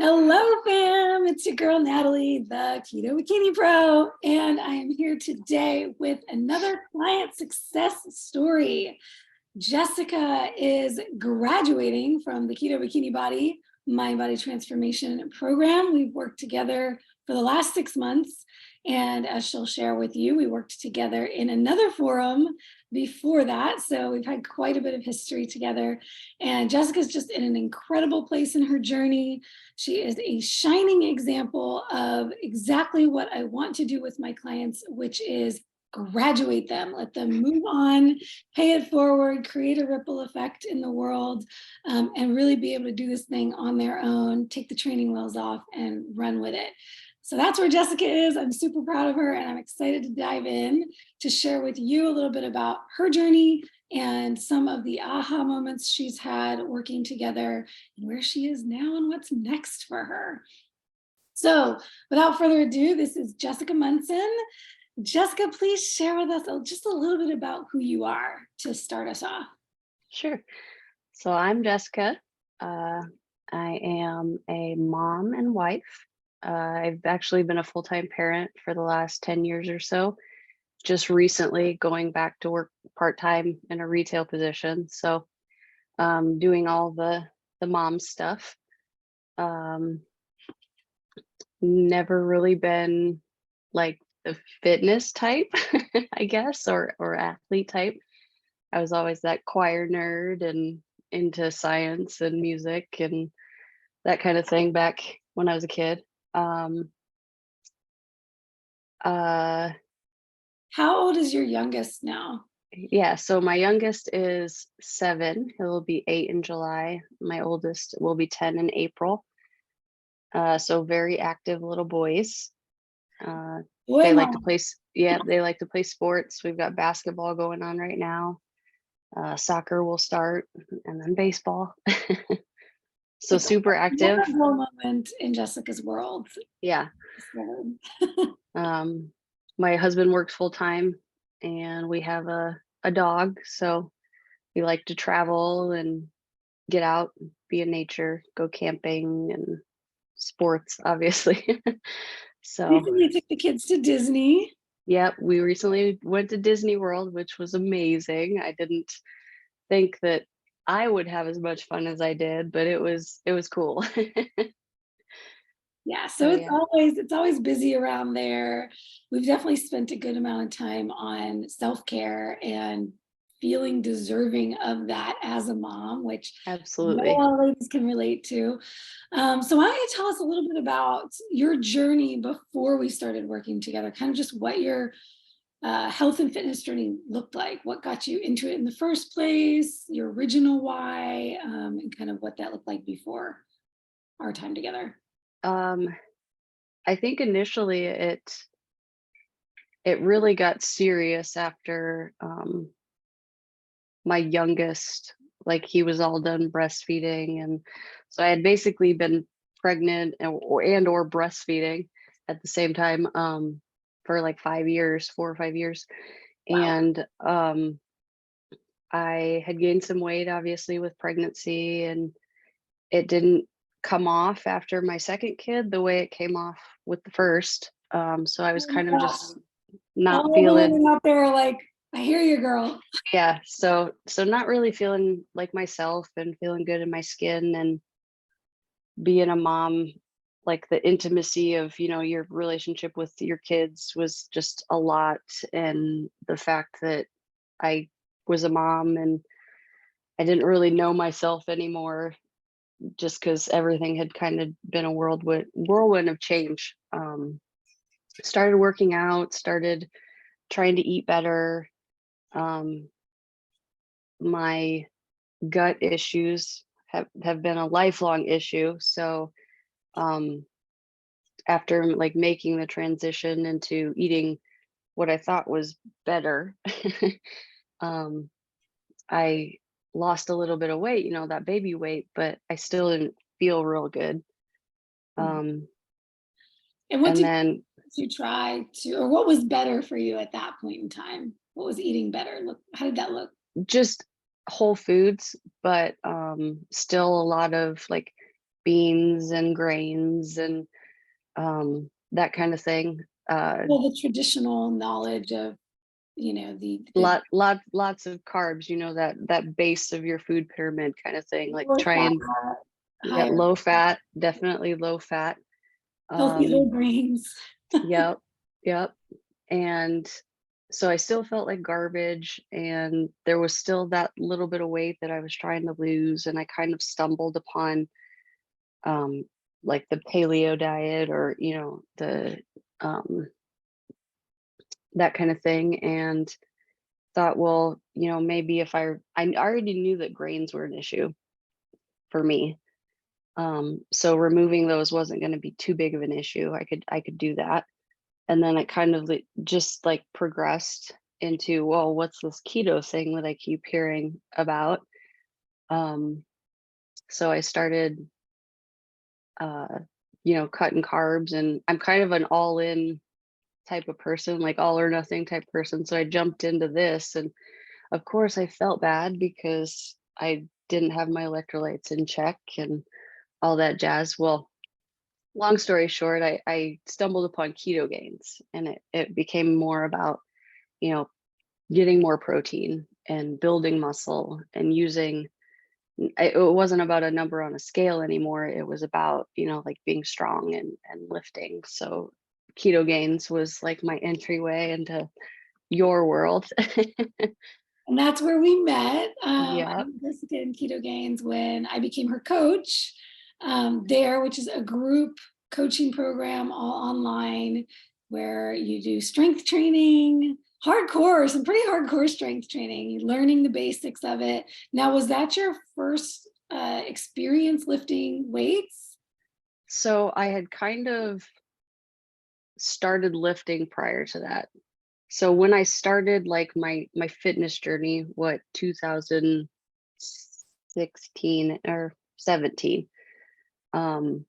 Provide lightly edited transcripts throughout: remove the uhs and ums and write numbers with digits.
Hello, fam. It's your girl, Natalie, the Keto Bikini Pro. And I am here today with another client success story. Jessica is graduating from the Keto Bikini Body Mind Body Transformation Program. We've worked together for the last 6 months. And as she'll share with you, we worked together in another forum before that. So we've had quite a bit of history together. And Jessica's just in an incredible place in her journey. She is a shining example of exactly what I want to do with my clients, which is graduate them, let them move on, pay it forward, create a ripple effect in the world, and really be able to do this thing on their own, take the training wheels off and run with it. So that's where Jessica is. I'm super proud of her, and I'm excited to dive in to share with you a little bit about her journey and some of the aha moments she's had working together and where she is now and what's next for her. So without further ado, this is Jessica Munson. Jessica, please share with us just a little bit about who you are to start us off. Sure. So I'm Jessica. I am a mom and wife. I've actually been a full-time parent for the last 10 years or so, just recently going back to work part-time in a retail position. So doing all the mom stuff. Never really been like the fitness type, I guess, or athlete type. I was always that choir nerd and into science and music and that kind of thing back when I was a kid. Uh, How old is your youngest now? yeah, so my youngest is 7. He'll be 8 in July. My oldest will be 10 in April. So very active little boys. Boy, They like to mom. play, yeah, they like to play sports. We've got basketball going on right now. Soccer will start and then baseball. So It's super active. a wonderful moment in Jessica's world. Yeah. So, Um, my husband works full time and we have a dog. So we like to travel and get out, be in nature, go camping and sports, obviously. So, recently took the kids to Disney. yeah, we recently went to Disney World, which was amazing. I didn't think that I would have as much fun as I did, but it was cool. Yeah, so So yeah. it's always busy around there. We've definitely spent a good amount of time on self-care and feeling deserving of that as a mom, which I know a Absolutely. lot of ladies can relate to. So why don't you tell us a little bit about your journey before we started working together, kind of just what your health and fitness journey looked like, what got you into it in the first place, your original why, and kind of what that looked like before our time together. Um, I think initially it really got serious after my youngest, like he was all done breastfeeding, and so I had basically been pregnant and or breastfeeding at the same time for like 5 years, 4 or 5 years. Wow. And I had gained some weight obviously with pregnancy, and it didn't come off after my second kid the way it came off with the first. So I was Oh kind of my gosh. just not All the feeling, women out there are like, I hear you, girl. yeah, so not really feeling like myself and feeling good in my skin, and being a mom, like the intimacy of, your relationship with your kids was just a lot. And the fact that I was a mom and I didn't really know myself anymore, just because everything had kind of been a whirlwind of change. Started working out, started trying to eat better. Um, my gut issues have been a lifelong issue. So um, after like making the transition into eating what I thought was better, um, I lost a little bit of weight, that baby weight, but I still didn't feel real good. Um, And what and did then you try to, or what was better for you at that point in time? What was eating better? Look, how did that look? just whole foods, but still a lot of like beans and grains and that kind of thing. Well, the traditional knowledge of, the Lots of carbs, that base of your food pyramid kind of thing. Like lower try fat, and yeah, higher low fat, definitely low fat. healthy Um, whole grains. yep, yep. And so I still felt like garbage, and there was still that little bit of weight that I was trying to lose, and I kind of stumbled upon um like the paleo diet, or the um that kind of thing, and thought, well, maybe if I already knew that grains were an issue for me. So removing those wasn't going to be too big of an issue. I could do that. And then it kind of just like progressed into, well, what's this keto thing that I keep hearing about? Um, so I started, uh, cutting carbs, and I'm kind of an all in type of person, like all or nothing type person. So I jumped into this, and of course I felt bad because I didn't have my electrolytes in check and all that jazz. Well, long story short, I stumbled upon keto gains, and it became more about, you know, getting more protein and building muscle and using it wasn't about a number on a scale anymore. It was about, like being strong and lifting. So keto gains was like my entryway into your world. And that's where we met. I Yeah. met Jessica in Keto Gains when I became her coach there, which is a group coaching program all online where you do strength training, hardcore, some pretty hardcore strength training, learning the basics of it. Now, was that your first experience lifting weights? So I had kind of started lifting prior to that. So when I started like my fitness journey, what, 2016 or 17, um,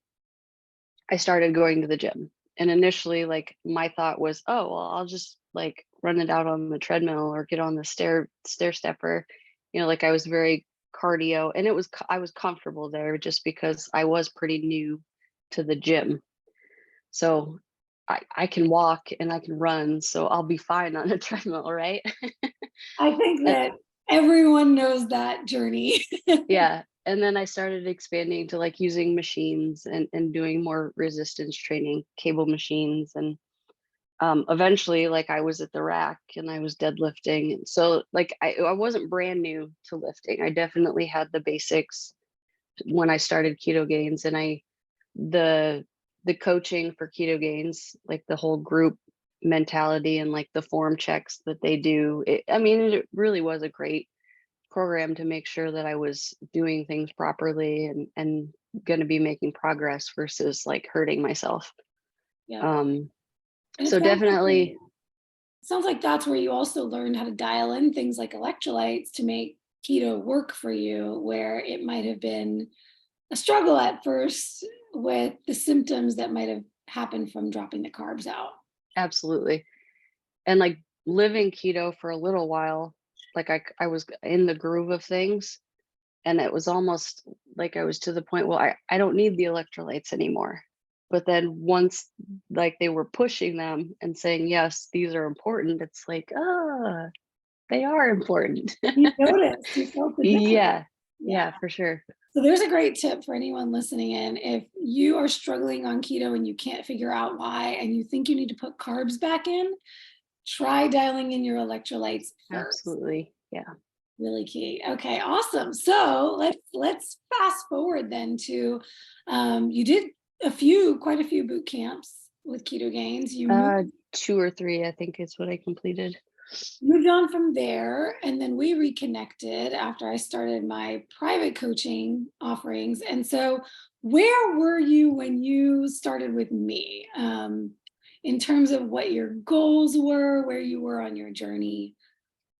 I started going to the gym. And initially, like my thought was, oh, well, I'll just like run it out on the treadmill or get on the stair stepper. Like I was very cardio, and I was comfortable there just because I was pretty new to the gym. So I can walk and I can run, so I'll be fine on a treadmill, right? I think And that everyone knows that journey. yeah, and then I started expanding to like using machines and doing more resistance training, cable machines, and eventually like I was at the rack and I was deadlifting. So like I wasn't brand new to lifting. I definitely had the basics when I started Keto Gains, and the the coaching for Keto Gains, like the whole group mentality and like the form checks that they do. I mean, it really was a great program to make sure that I was doing things properly and going to be making progress versus like hurting myself. Yeah. Um, And it so sounds like definitely, sounds like that's where you also learned how to dial in things like electrolytes to make keto work for you, where it might have been a struggle at first with the symptoms that might have happened from dropping the carbs out. absolutely. And like living keto for a little while, like I was in the groove of things, and it was almost like I was to the point, well, I don't need the electrolytes anymore. But then once like they were pushing them and saying, yes, these are important, it's like, they are important. You noticed, you felt the difference. Yeah, Yeah. yeah, for sure. So there's a great tip for anyone listening in. If you are struggling on keto and you can't figure out why, and you think you need to put carbs back in, try dialing in your electrolytes first. Absolutely. Yeah. Really key. Okay, awesome. So let's fast forward then to you did quite a few boot camps with Keto Gains. You Two or three, I think is what I completed. moved on from there, and then we reconnected after I started my private coaching offerings. And so, where were you when you started with me? In terms of what your goals were, where you were on your journey,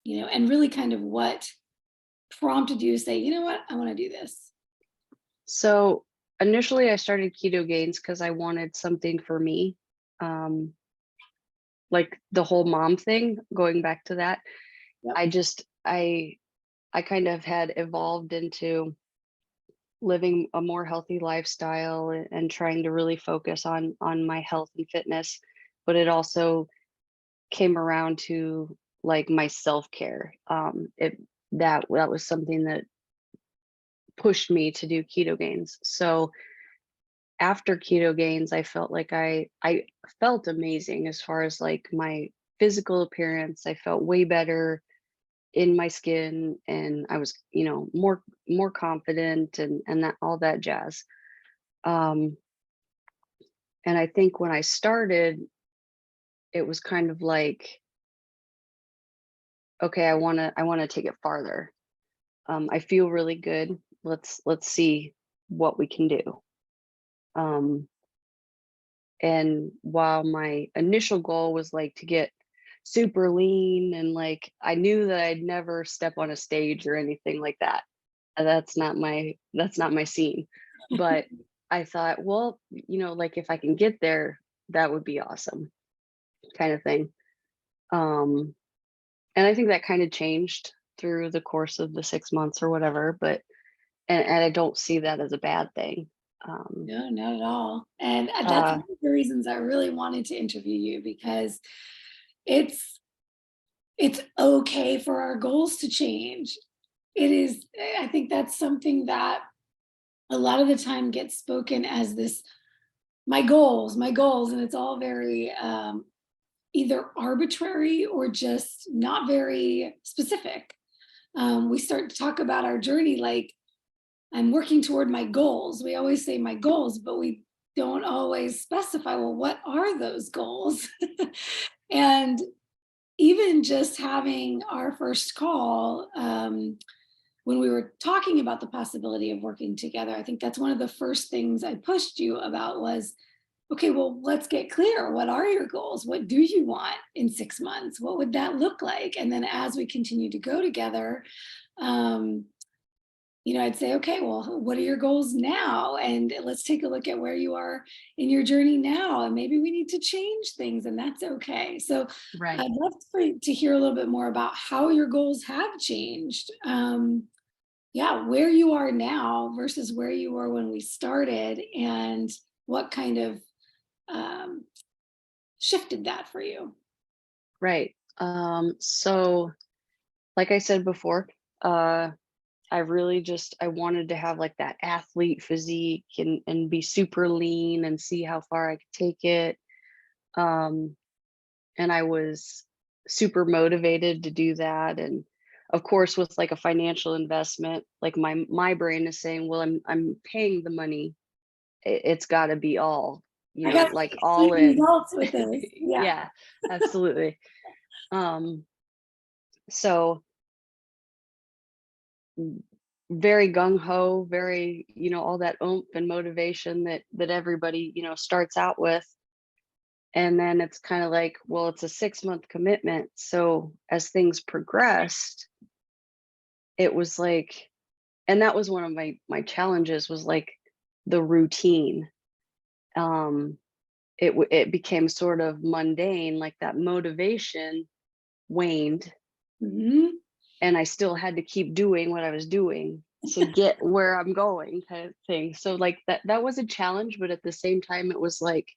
and really kind of what prompted you to say, you know what, I want to do this. So initially I started Keto Gains because I wanted something for me. Um, like the whole mom thing, going back to that. Yep. I just I kind of had evolved into living a more healthy lifestyle and trying to really focus on my health and fitness, but it also came around to like my self-care. It that was something that pushed me to do keto gains. So after keto gains, I felt like I felt amazing as far as like my physical appearance. I felt way better in my skin, and I was, more confident and that all that jazz. Um, and I think when I started, it was kind of like, okay, I wanna take it farther. I feel really good. Let's see what we can do. Um, and while my initial goal was like to get super lean and like I knew that I'd never step on a stage or anything like that. That's not my scene. But I thought, well, like if I can get there, that would be awesome, kind of thing. Um, and I think that kind of changed through the course of the 6 months or whatever, but and I don't see that as a bad thing. Um, No, not at all. And that's uh, one of the reasons I really wanted to interview you, because it's it's okay for our goals to change. It is, I think that's something that a lot of the time gets spoken as this, my goals, and it's all very either arbitrary or just not very specific. We start to talk about our journey like, I'm working toward my goals. We always say my goals, but we don't always specify, well, what are those goals? And even just having our first call, when we were talking about the possibility of working together, I think that's one of the first things I pushed you about was, okay, well, let's get clear. What are your goals? What do you want in 6 months? What would that look like? And then as we continue to go together, um, I'd say, okay, well, what are your goals now? And let's take a look at where you are in your journey now. And maybe we need to change things, and that's okay. So right. I'd love to hear a little bit more about how your goals have changed. Yeah, where you are now versus where you were when we started, and what kind of um, shifted that for you. Right. So like I said before, uh, I wanted to have like that athlete physique and be super lean and see how far I could take it. Um, and I was super motivated to do that. And of course, with like a financial investment, like my brain is saying, well, I'm paying the money. It's got to be all, I got to like see all in. results with this. Yeah. Yeah, absolutely. Um, so very gung ho, very, all that oomph and motivation that everybody, starts out with. And then it's kind of like, well, it's a 6 month commitment. So as things progressed, it was like, and that was one of my challenges was like the routine. Um, it became sort of mundane, like that motivation waned, Mhm. and I still had to keep doing what I was doing to get where I'm going, kind of thing. So like that was a challenge, but at the same time it was like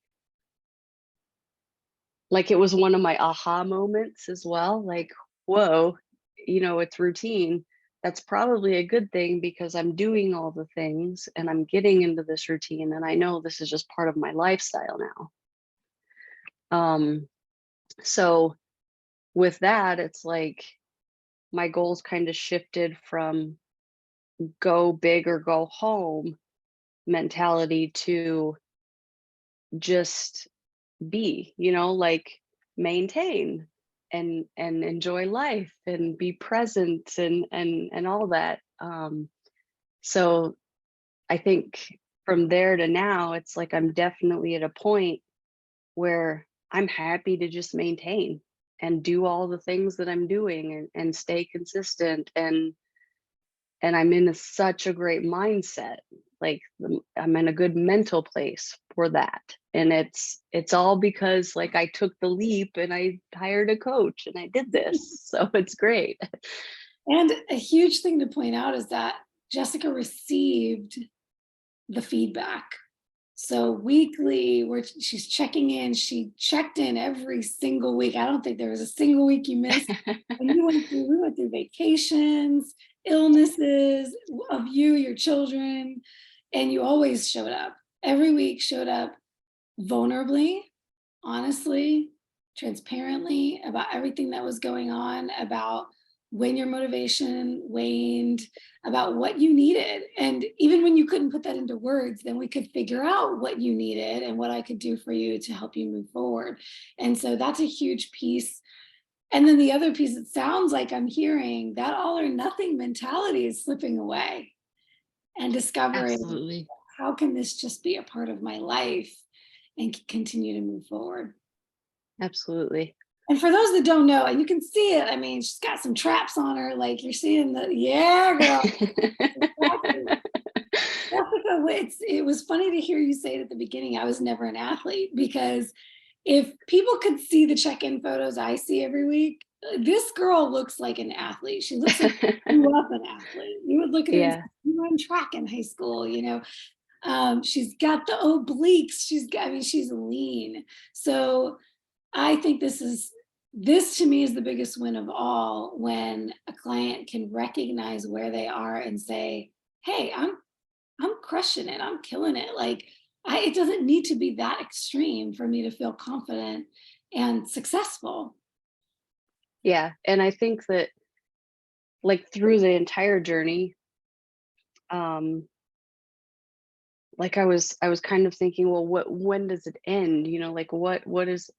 it was one of my aha moments as well. Like, whoa, it's routine. That's probably a good thing because I'm doing all the things and I'm getting into this routine and I know this is just part of my lifestyle now. So with that, it's like my goals kind of shifted from go big or go home mentality to just be, like maintain and enjoy life and be present and all that. So I think from there to now, it's like I'm definitely at a point where I'm happy to just maintain and do all the things that I'm doing and stay consistent and I'm in such a great mindset. Like I'm in a good mental place for that. And it's all because like I took the leap and I hired a coach and I did this. So it's great. And a huge thing to point out is that Jessica received the feedback. So weekly, where she's checking in, she checked in every single week. I don't think there was a single week you missed. And we went through vacations, illnesses of you, your children, and you always showed up. Every week showed up vulnerably, honestly, transparently about everything that was going on, about when your motivation waned, about what you needed. And even when you couldn't put that into words, then we could figure out what you needed and what I could do for you to help you move forward. And so that's a huge piece. And then the other piece, it sounds like I'm hearing that all or nothing mentality is slipping away and discovering Absolutely. how can this just be a part of my life and continue to move forward. Absolutely. And for those that don't know, and you can see it, I mean, she's got some traps on her, like you're seeing the, yeah, girl. Exactly. Jessica, it was funny to hear you say it at the beginning. I was never an athlete because if people could see the check-in photos I see every week, this girl looks like an athlete. She looks like you grew up an athlete. You would look at her and say, Yeah. you run track in high school, you know. She's got the obliques. I mean, she's lean. So I think this to me is the biggest win of all when a client can recognize where they are and say, hey, I'm crushing it. I'm killing it. Like it doesn't need to be that extreme for me to feel confident and successful. Yeah. And I think that like through the entire journey, um, like I was kind of thinking, well, when does it end? You know, like what is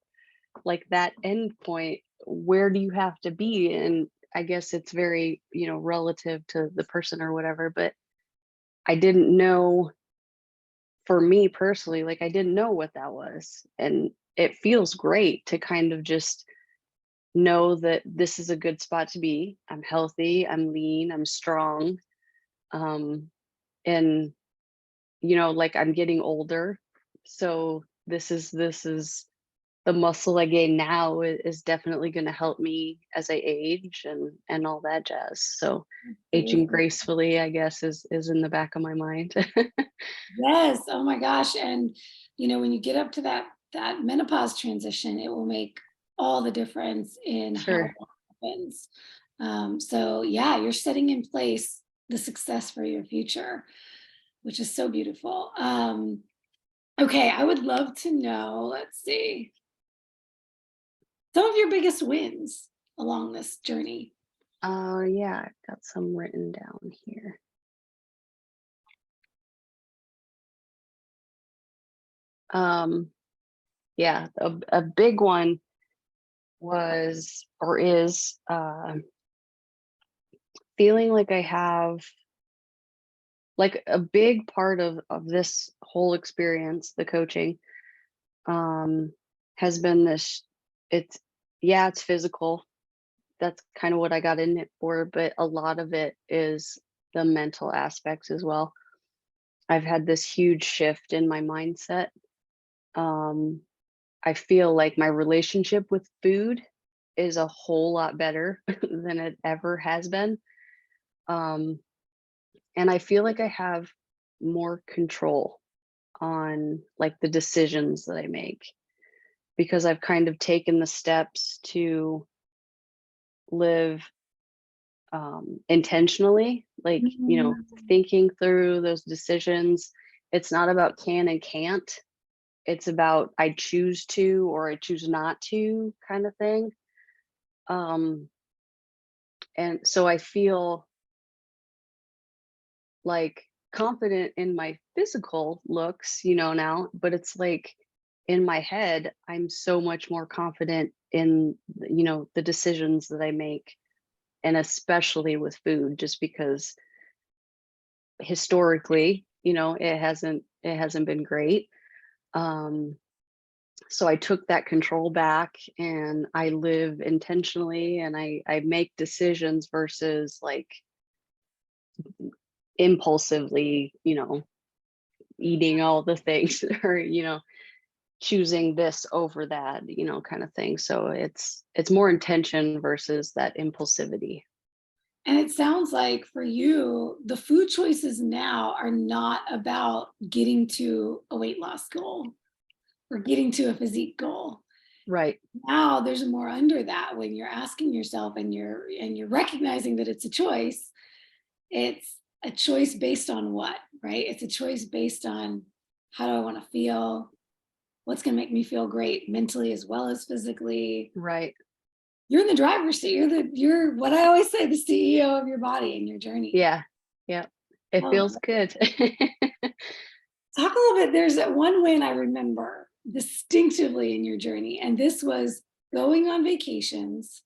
like that end point? Where do you have to be? And I guess it's very, relative to the person or whatever, but I didn't know for me personally, like I didn't know what that was. And it feels great to kind of just know that this is a good spot to be. I'm healthy, I'm lean, I'm strong. Um, and like I'm getting older. So this is the muscle I gain now is definitely going to help me as I age and all that jazz. So aging gracefully, I guess, is in the back of my mind. Yes. Oh my gosh. And when you get up to that menopause transition, it will make all the difference in how Sure. that happens. So yeah, you're setting in place the success for your future, which is so beautiful. Okay, I would love to know, let's see, some of your biggest wins along this journey. Oh yeah, I've got some written down here. Um, yeah, a big one was or is feeling like I have like a big part of this whole experience, the coaching, um, has been this. It's yeah, it's physical. That's kind of what I got in it for, but a lot of it is the mental aspects as well. I've had this huge shift in my mindset. Um, I feel like my relationship with food is a whole lot better than it ever has been. Um, and I feel like I have more control on like the decisions that I make because I've kind of taken the steps to live intentionally, like, Mm. thinking through those decisions. It's not about can and can't. It's about I choose to or I choose not to kind of thing. Um, and so I feel like confident in my physical looks, now, but it's like in my head, I'm so much more confident in, the decisions that I make, and especially with food, just because historically, it hasn't been great. Um, so I took that control back and I live intentionally and I make decisions versus like impulsively, eating all the things or, choosing this over that, kind of thing. So it's more intention versus that impulsivity. And it sounds like for you, the food choices now are not about getting to a weight loss goal or getting to a physique goal. Right. Now there's more under that when you're asking yourself and you're recognizing that it's a choice. It's a choice based on what, right? It's a choice based on how do I want to feel? What's going to make me feel great mentally as well as physically? Right. You're in the driver's seat. You're what I always say, the CEO of your body and your journey. Yeah. Yeah. It Oh, feels good. talk a little bit. There's that one win I remember distinctively in your journey, and this was going on vacations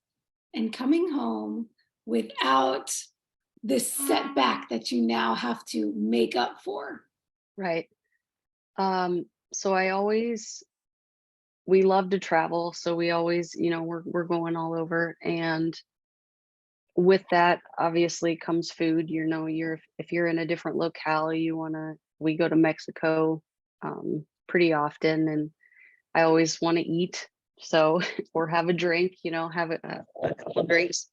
and coming home without this setback that you now have to make up for. Right. So we love to travel, so we always, we're going all over, and with that obviously comes food. If you're in a different locale, we go to Mexico pretty often, and I always want to eat, so or have a drink, have a couple of drinks.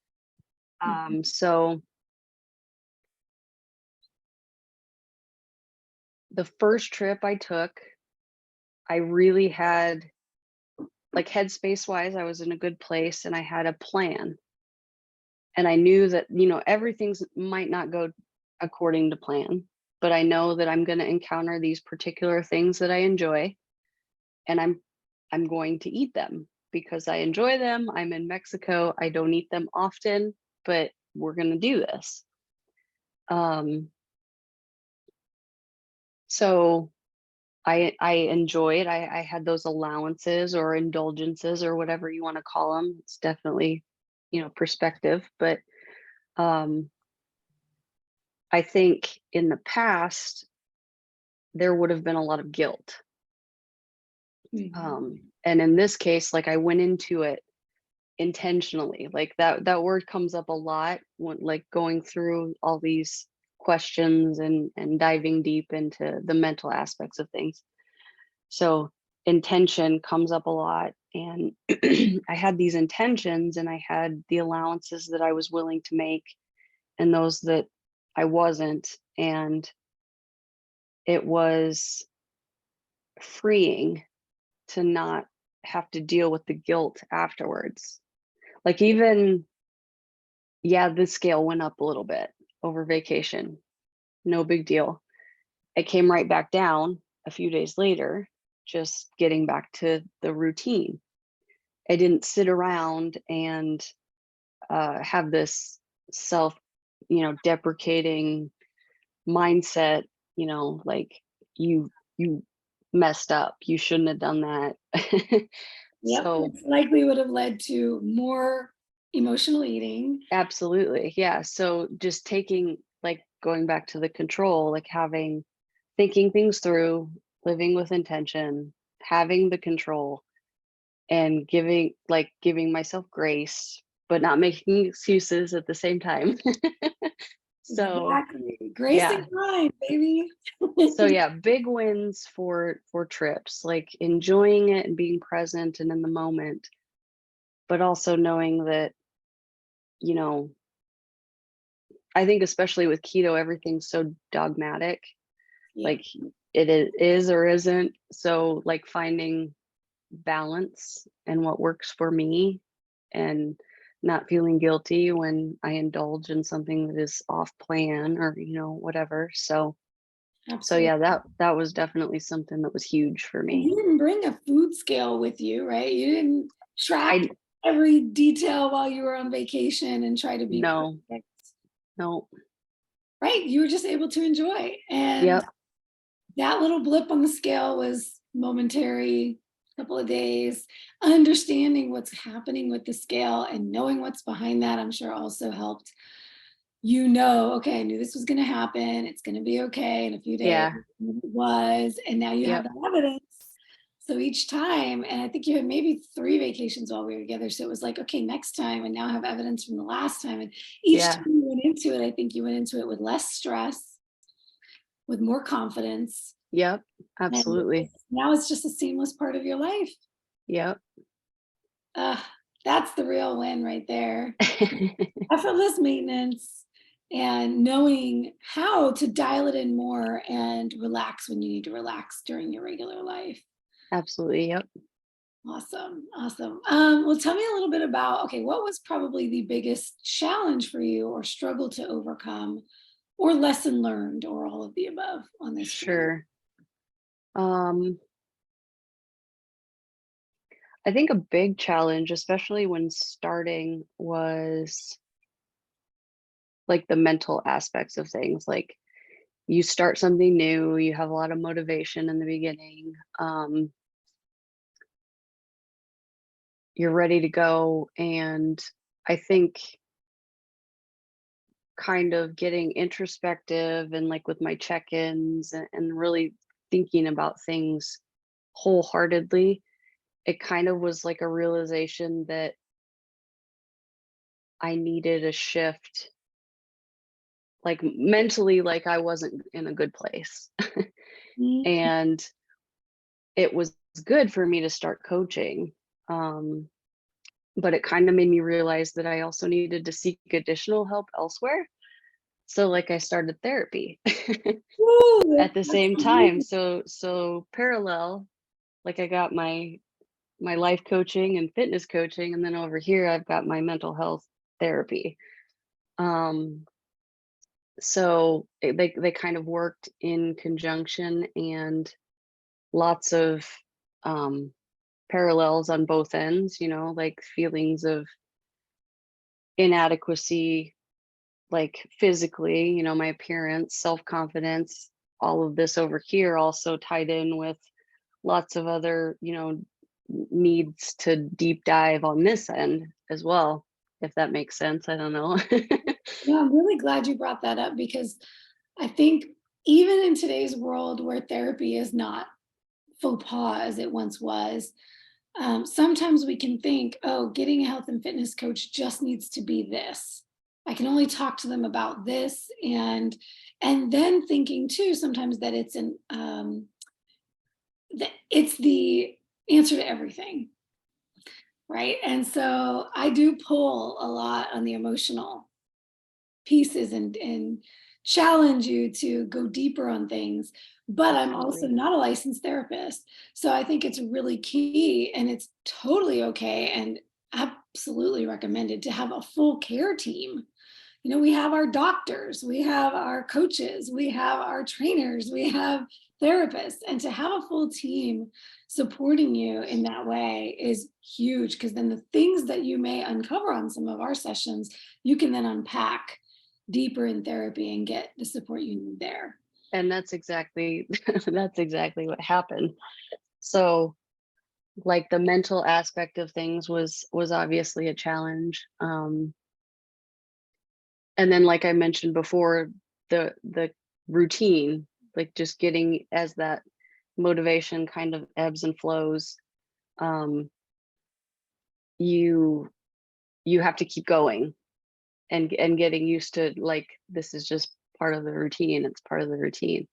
Mhm. So the first trip I took, I really had, like, headspace wise, I was in a good place and I had a plan. And I knew that, everything's might not go according to plan, but I know that I'm going to encounter these particular things that I enjoy, and I'm going to eat them because I enjoy them. I'm in Mexico. I don't eat them often, but we're going to do this. Um so I enjoyed. I had those allowances or indulgences or whatever you want to call them. It's definitely, perspective, but um I think in the past there would have been a lot of guilt. Mhm. And in this case, like, I went into it intentionally. Like, that word comes up a lot when, like, going through all these questions and diving deep into the mental aspects of things. So intention comes up a lot, and I had these intentions and I had the allowances that I was willing to make and those that I wasn't, and it was freeing to not have to deal with the guilt afterwards. Like, even, yeah, the scale went up a little bit over vacation. No big deal. It came right back down a few days later, just getting back to the routine. I didn't sit around and have this self, deprecating mindset, like, you messed up. You shouldn't have done that. Yep, So it's likely would have led to more emotional eating. absolutely. Yeah. So just taking, like, going back to the control, like, thinking things through, living with intention, having the control, and giving myself grace, but not making excuses at the same time. So, Exactly. Grace yeah. and grind, baby. So yeah, big wins for trips, like enjoying it and being present and in the moment, but also knowing that, you know, I think especially with keto, everything's so dogmatic. Yeah, Like, is or isn't. So, like, finding balance and what works for me, and not feeling guilty when I indulge in something that is off plan or, whatever. So absolutely. yeah, that was definitely something that was huge for And me. you didn't bring a food scale with you, right? You didn't track I every detail while you were on vacation and try to be no, perfect, no. right? You were just able to enjoy. And Yep, that little blip on the scale was momentary, couple of days. Understanding what's happening with the scale and knowing what's behind that, I'm sure also helped. Okay, I knew this was going to happen. It's going to be okay in a few days. yeah, And it was. And now you have yep, that evidence. So each time, and I think you had maybe 3 vacations while we were together. So it was like, okay, next time, and now I have evidence from the last time. And each time yeah, you went into it, I think you went into it with less stress, with more confidence. yep, And absolutely. now it's just a seamless part of your life. Yep. Uh, That's the real win right there. Effortless maintenance and knowing how to dial it in more and relax when you need to relax during your regular life. Absolutely. Yep. Awesome. Awesome. Well, tell me a little bit about, okay, what was probably the biggest challenge for you or struggle to overcome or lesson learned or all of the above on this journey? Sure. Um, I think a big challenge, especially when starting, was like the mental aspects of things. Like you start something new, you have a lot of motivation in the beginning. You're ready to go. And I think kind of getting introspective and like with my check-ins and really thinking about things wholeheartedly, it kind of was like a realization that I needed a shift, like mentally, like I wasn't in a good place. Mm. And it was good for me to start coaching. Um, but it kind of made me realize that I also needed to seek additional help elsewhere. So like I started therapy Woo, at the that's same time. amazing. So parallel, like I got my life coaching and fitness coaching, and then over here I've got my mental health therapy. Um, so they kind of worked in conjunction, and lots of um, parallels on both ends. Like feelings of inadequacy, like physically, my appearance, self-confidence, all of this over here also tied in with lots of other, needs to deep dive on this end as well, if that makes sense. I don't know. Yeah, I'm really glad you brought that up because I think even in today's world where therapy is not faux pas as it once was, sometimes we can think, oh, getting a health and fitness coach just needs to be this. I can only talk to them about this, and then thinking too sometimes that that it's the answer to everything, right? And so I do pull a lot on the emotional pieces and challenge you to go deeper on things. But I'm also Absolutely. not a licensed therapist. So I think it's really key and it's totally okay and absolutely recommended to have a full care team. We have our doctors, we have our coaches, we have our trainers, we have therapists, and to have a full team supporting you in that way is huge because then the things that you may uncover on some of our sessions, you can then unpack deeper in therapy and get the support you need there. And that's exactly that's exactly what happened. So like the mental aspect of things was obviously a challenge. And then like I mentioned before, the routine, like just getting as that motivation kind of ebbs and flows, um, you you have to keep going and getting used to like this is just part of the routine. It's part of the routine.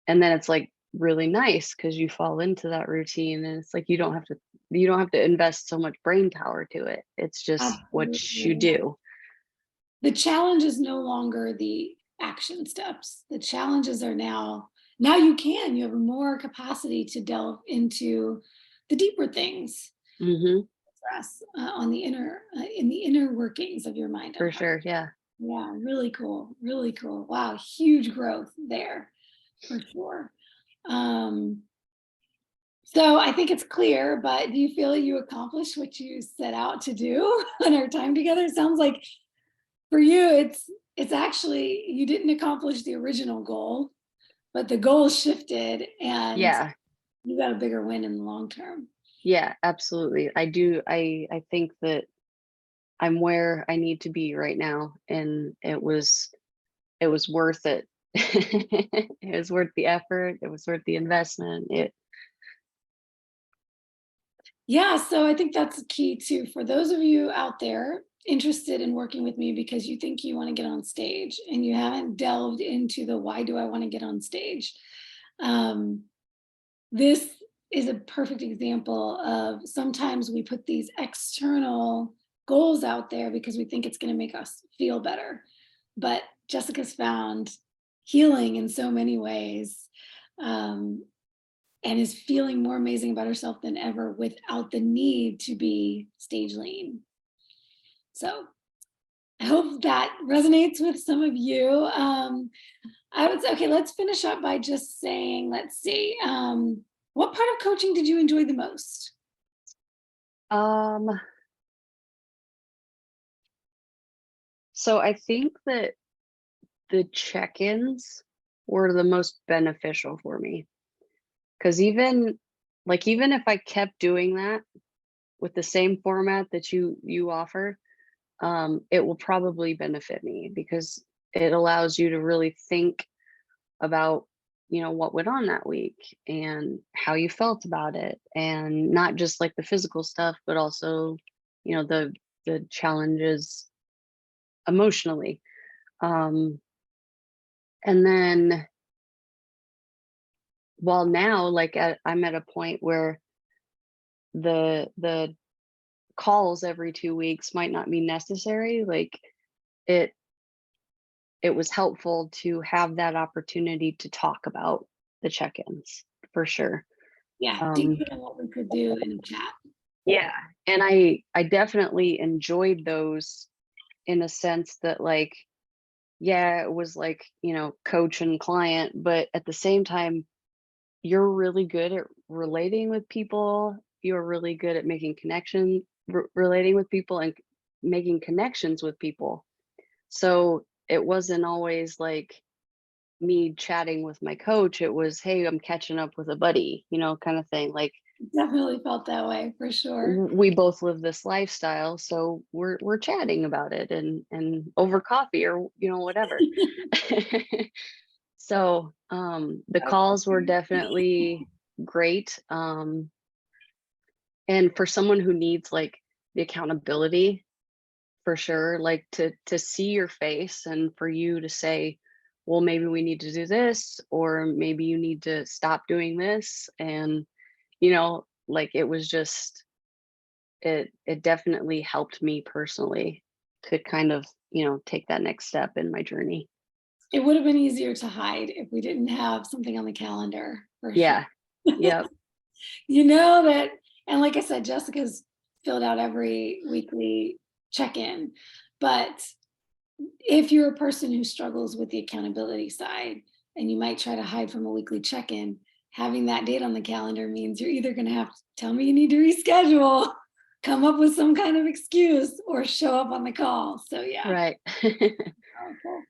And then it's like really nice because you fall into that routine and it's like you don't have to invest so much brain power to it. It's just what you Absolutely. do. The challenge is no longer the action steps. The challenges are now you have more capacity to delve into the deeper things Hmm. for us on the inner in the inner workings of your mind and For heart. sure. Yeah. Yeah, really cool, really cool. Wow, huge growth there for sure. Um, so I think it's clear, but do you feel you accomplished what you set out to do on our time together? It sounds like for you, it's actually you didn't accomplish the original goal, but the goal shifted and Yeah. you got a bigger win in the long term. Yeah, absolutely. I do. I think that I'm where I need to be right now, and it was worth it. It was worth the effort. It was worth the investment. It Yeah, so I think that's key too. For those of you out there interested in working with me because you think you want to get on stage and you haven't delved into the why do I want to get on stage? Um, this is a perfect example of sometimes we put these external goals out there because we think it's going to make us feel better. But Jessica's found healing in so many ways, um, and is feeling more amazing about herself than ever without the need to be stage lean. So I hope that resonates with some of you. I would say, okay, let's finish up by just saying, let's see, what part of coaching did you enjoy the most? Um, so I think that the check-ins were the most beneficial for me. Because even if I kept doing that with the same format that you offer, it will probably benefit me because it allows you to really think about, what went on that week and how you felt about it, and not just like the physical stuff, but also, the challenges emotionally. Um, and then while now, I'm at a point where the calls every 2 weeks might not be necessary. Like it it was helpful to have that opportunity to talk about the check-ins for sure. Yeah, Um, deeper than what we could do in a chat. yeah, and I definitely enjoyed those in a sense that yeah, it was coach and client, but at the same time, you're really good at relating with people. You're really good at making relating with people and making connections with people. So it wasn't always like me chatting with my coach. It was, hey, I'm catching up with a buddy, kind of thing. Like Definitely felt that way for sure. we both live this lifestyle, so we're chatting about it and over coffee or whatever. So the calls were definitely great. And for someone who needs like the accountability, for sure, like to see your face and for you to say, well, maybe we need to do this, or maybe you need to stop doing this. And like it was just it definitely helped me personally to kind of take that next step in my journey. It would have been easier to hide if we didn't have something on the calendar for sure. Yeah. Yep. You know that, and like I said, Jessica's filled out every weekly check-in. But if you're a person who struggles with the accountability side and you might try to hide from a weekly check-in, having that date on the calendar means you're either going to have to tell me you need to reschedule, come up with some kind of excuse, or show up on the call. So yeah, Right. powerful.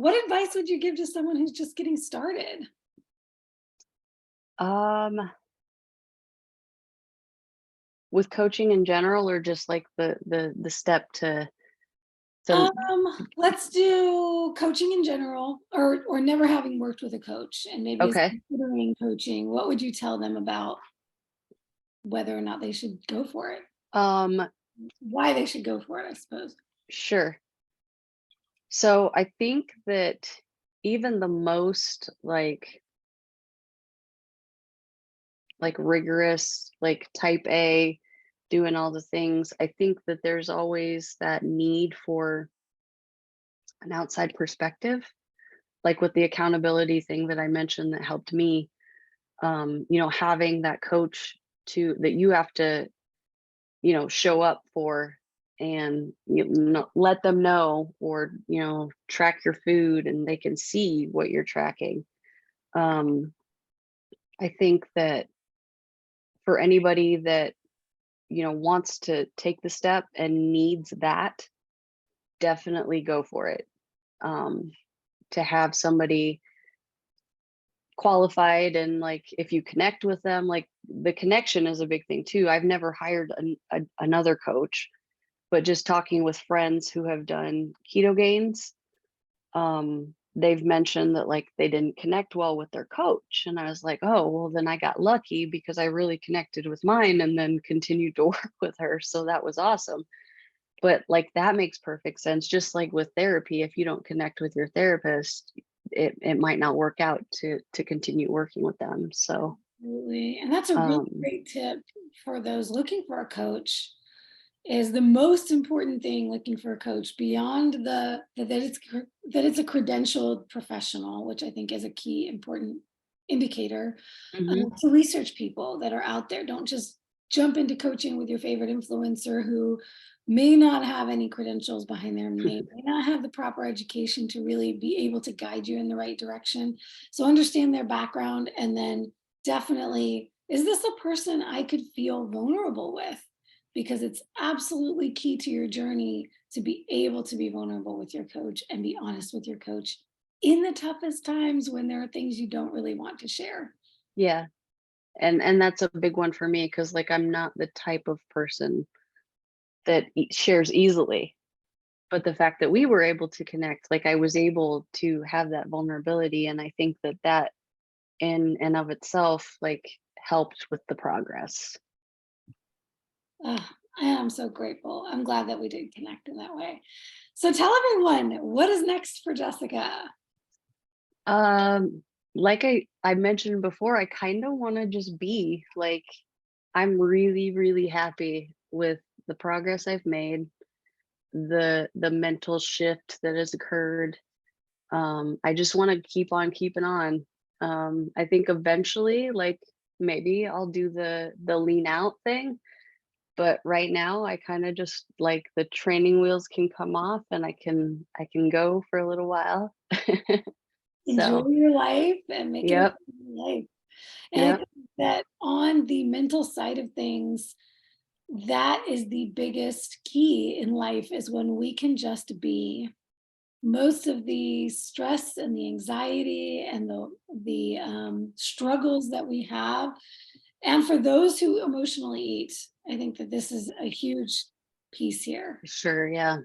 What advice would you give to someone who's just getting started? um with coaching in general, or just like the step to Let's do coaching in general, or never having worked with a coach and maybe is okay. considering coaching. What would you tell them about whether or not they should go for it? um Why they should go for it, I suppose. sure. So I think that even the most like rigorous, like type A, doing all the things, I think that there's always that need for an outside perspective, like with the accountability thing that I mentioned that helped me. Having that coach to that you have to show up for, and let them know, or track your food and they can see what you're tracking. um I think that for anybody that wants to take the step and needs that, definitely go for it. um to have somebody qualified, and like if you connect with them, like the connection is a big thing too. I've never hired another coach, but just talking with friends who have done keto gains, they've mentioned that like they didn't connect well with their coach, and I was like, oh well, then I got lucky because I really connected with mine and then continued to work with her, so that was awesome. But like that makes perfect sense. Just like with therapy, if you don't connect with your therapist, it might not work out to continue working with them. So Absolutely. And that's a really Um, great tip for those looking for a coach. Is the most important thing looking for a coach beyond that it's a credentialed professional, which I think is a key important indicator, mhm. to research people that are out there. Don't just jump into coaching with your favorite influencer who may not have any credentials behind their name, may not have the proper education to really be able to guide you in the right direction. So understand their background, and then definitely, is this a person I could feel vulnerable with? Because it's absolutely key to your journey to be able to be vulnerable with your coach and be honest with your coach in the toughest times when there are things you don't really want to share. Yeah, and that's a big one for me because like, I'm not the type of person that shares easily. But the fact that we were able to connect, like, I was able to have that vulnerability, and I think that that in and of itself, like, helped with the progress. Ah, I am so grateful. I'm glad that we did connect in that way. So tell everyone, what is next for Jessica? Um, like I mentioned before, I kinda wanna just be, like, I'm really, really happy with the progress I've made, the mental shift that has occurred. I just wanna keep on keeping on. I think eventually, like, maybe I'll do the lean out thing, but right now I kinda just like the training wheels can come off and I can go for a little while. Enjoy So, your life and make it a yep, life. And I yep, think that on the mental side of things, that is the biggest key in life, is when we can just be. Most of the stress and the anxiety and the struggles that we have, and for those who emotionally eat, I think that this is a huge piece here, sure, yeah,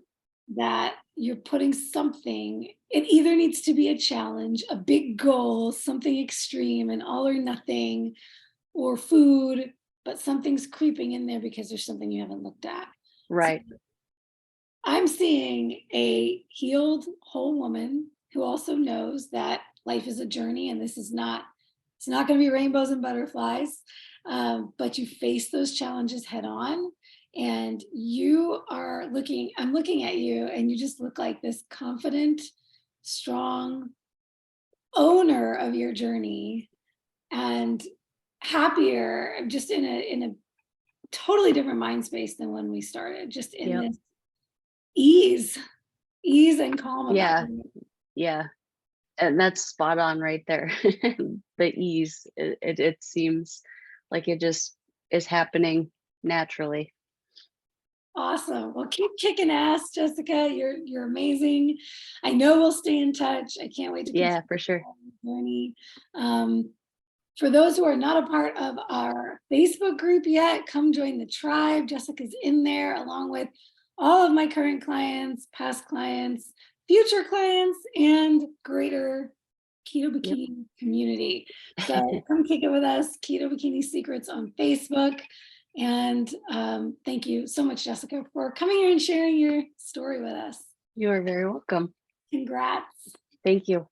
that you're putting something, it either needs to be a challenge, a big goal, something extreme, and all or nothing, or food, but something's creeping in there because there's something you haven't looked at. So right, I'm seeing a healed, whole woman who also knows that life is a journey and this is not, it's not going to be rainbows and butterflies, but you face those challenges head on. And you are looking, I'm looking at you, and you just look like this confident, strong owner of your journey, and happier, just in a totally different mind space than when we started, just in yep, this ease, ease and calm about yeah, it. yeah, and that's spot on right there. The ease, it seems like it just is happening naturally. Awesome. Well, keep kicking ass, Jessica. You're amazing. I know we'll stay in touch. I can't wait to Yeah, continue for sure. the journey. Um, for those who are not a part of our Facebook group yet, come join the tribe. Jessica's in there along with all of my current clients, past clients, future clients, and greater Keto Yep. Bikini community. So come kick it with us, Keto Bikini Secrets on Facebook. And thank you so much, Jessica, for coming here and sharing your story with us. You are very welcome. Congrats. Thank you.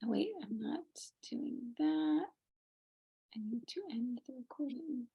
Oh, wait, I'm not doing that. I need to end the recording.